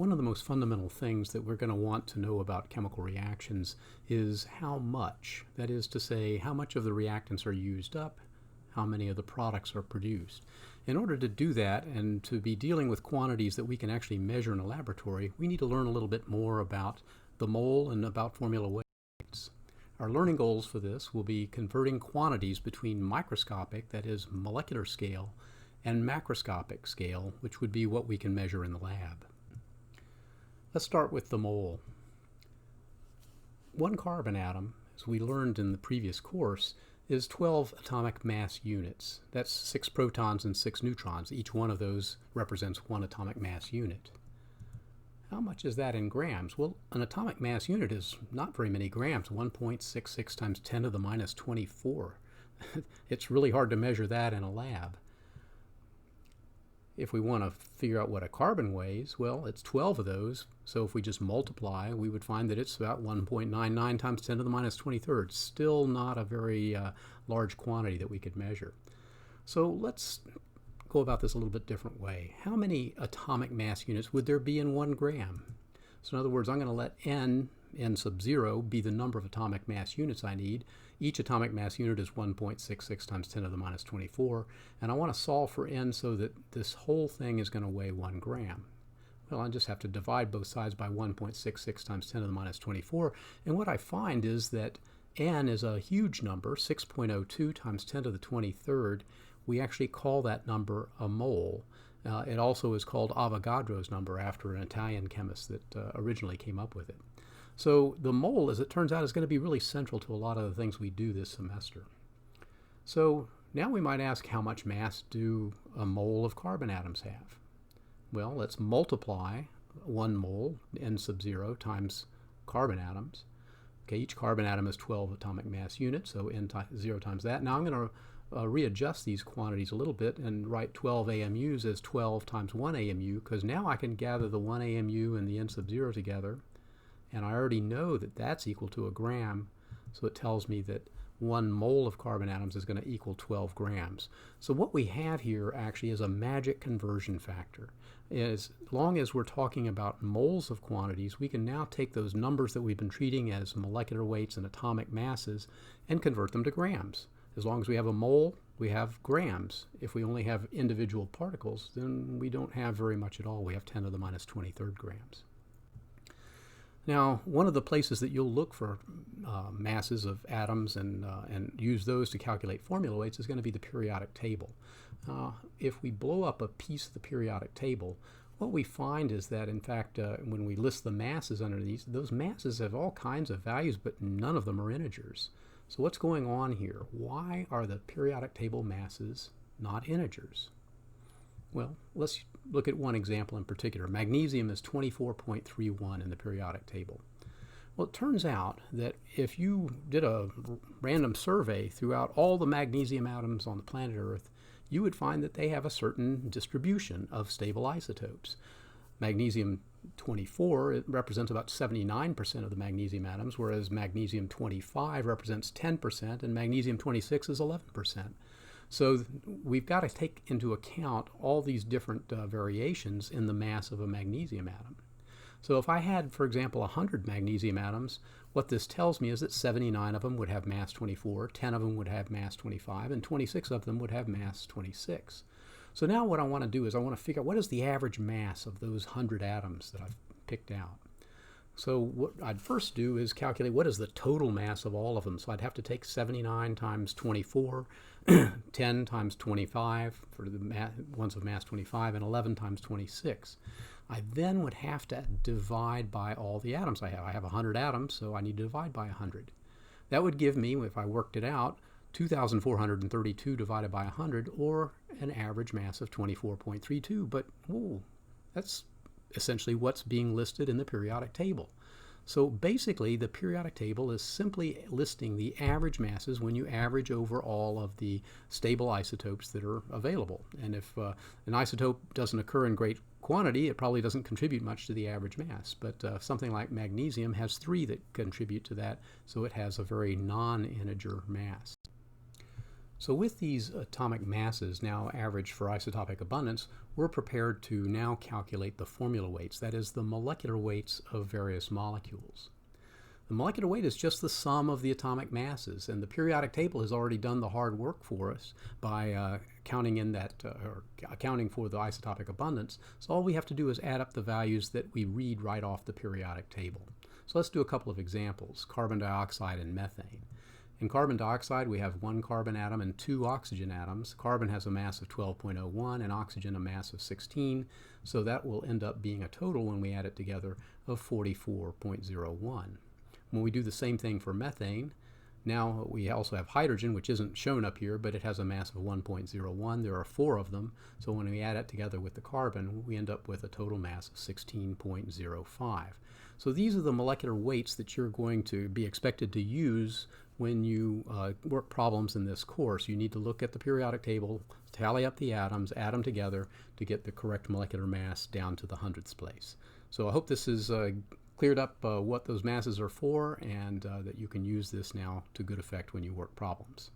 One of the most fundamental things that we're going to want to know about chemical reactions is how much. That is to say, how much of the reactants are used up, how many of the products are produced. In order to do that and to be dealing with quantities that we can actually measure in a laboratory, we need to learn a little bit more about the mole and about formula weights. Our learning goals for this will be converting quantities between microscopic, that is molecular scale, and macroscopic scale, which would be what we can measure in the lab. Let's start with the mole. One carbon atom, as we learned in the previous course, is 12 atomic mass units. That's 6 protons and 6 neutrons. Each one of those represents 1 atomic mass unit. How much is that in grams? Well, an atomic mass unit is not very many grams, 1.66 times 10 to the minus 24. It's really hard to measure that in a lab. If we want to figure out what a carbon weighs, well, it's 12 of those. So if we just multiply, we would find that it's about 1.99 times 10 to the minus 23rd. Still not a very large quantity that we could measure. So let's go about this a little bit different way. How many atomic mass units would there be in 1 gram? So in other words, I'm going to let n sub 0 be the number of atomic mass units I need. Each atomic mass unit is 1.66 times 10 to the minus 24, and I want to solve for n so that this whole thing is going to weigh 1 gram. Well, I just have to divide both sides by 1.66 times 10 to the minus 24, and what I find is that n is a huge number, 6.02 times 10 to the 23rd. We actually call that number a mole. It also is called Avogadro's number after an Italian chemist that originally came up with it. So the mole, as it turns out, is going to be really central to a lot of the things we do this semester. So now we might ask, how much mass do a mole of carbon atoms have? Well, let's multiply 1 mole, n sub 0, times carbon atoms. Okay, each carbon atom is 12 atomic mass units, so n 0 times that. Now I'm going to readjust these quantities a little bit and write 12 AMUs as 12 times 1 AMU, because now I can gather the 1 AMU and the n sub 0 together. And I already know that that's equal to a gram, so it tells me that 1 mole of carbon atoms is going to equal 12 grams. So what we have here actually is a magic conversion factor. As long as we're talking about moles of quantities, we can now take those numbers that we've been treating as molecular weights and atomic masses and convert them to grams. As long as we have a mole, we have grams. If we only have individual particles, then we don't have very much at all. We have 10 to the minus 23rd grams. Now, one of the places that you'll look for masses of atoms and use those to calculate formula weights is going to be the periodic table. If we blow up a piece of the periodic table, what we find is that, in fact, when we list the masses underneath, those masses have all kinds of values, but none of them are integers. So what's going on here? Why are the periodic table masses not integers? Well, let's look at one example in particular. Magnesium is 24.31 in the periodic table. Well, it turns out that if you did a random survey throughout all the magnesium atoms on the planet Earth, you would find that they have a certain distribution of stable isotopes. Magnesium 24, it represents about 79% of the magnesium atoms, whereas magnesium 25 represents 10%, and magnesium 26 is 11%. So we've got to take into account all these different variations in the mass of a magnesium atom. So if I had, for example, 100 magnesium atoms, what this tells me is that 79 of them would have mass 24, 10 of them would have mass 25, and 26 of them would have mass 26. So now what I want to do is I want to figure out what is the average mass of those 100 atoms that I've picked out. So what I'd first do is calculate what is the total mass of all of them. So I'd have to take 79 times 24, 10 times 25 for the ones of mass 25, and 11 times 26. I then would have to divide by all the atoms I have. I have 100 atoms, so I need to divide by 100. That would give me, if I worked it out, 2,432 divided by 100, or an average mass of 24.32. But that's essentially what's being listed in the periodic table. So basically, the periodic table is simply listing the average masses when you average over all of the stable isotopes that are available. And if an isotope doesn't occur in great quantity, it probably doesn't contribute much to the average mass. But something like magnesium has 3 that contribute to that, so it has a very non-integer mass. So with these atomic masses now averaged for isotopic abundance, we're prepared to now calculate the formula weights, that is, the molecular weights of various molecules. The molecular weight is just the sum of the atomic masses, and the periodic table has already done the hard work for us by accounting for the isotopic abundance. So all we have to do is add up the values that we read right off the periodic table. So let's do a couple of examples: carbon dioxide and methane. In carbon dioxide, we have one carbon atom and two oxygen atoms. Carbon has a mass of 12.01 and oxygen a mass of 16, so that will end up being a total, when we add it together, of 44.01. When we do the same thing for methane, now we also have hydrogen, which isn't shown up here, but it has a mass of 1.01. There are four of them, so when we add it together with the carbon, we end up with a total mass of 16.05. So these are the molecular weights that you're going to be expected to use when you work problems in this course. You need to look at the periodic table, tally up the atoms, add them together to get the correct molecular mass down to the hundredths place. So I hope this is cleared up what those masses are for, and that you can use this now to good effect when you work problems.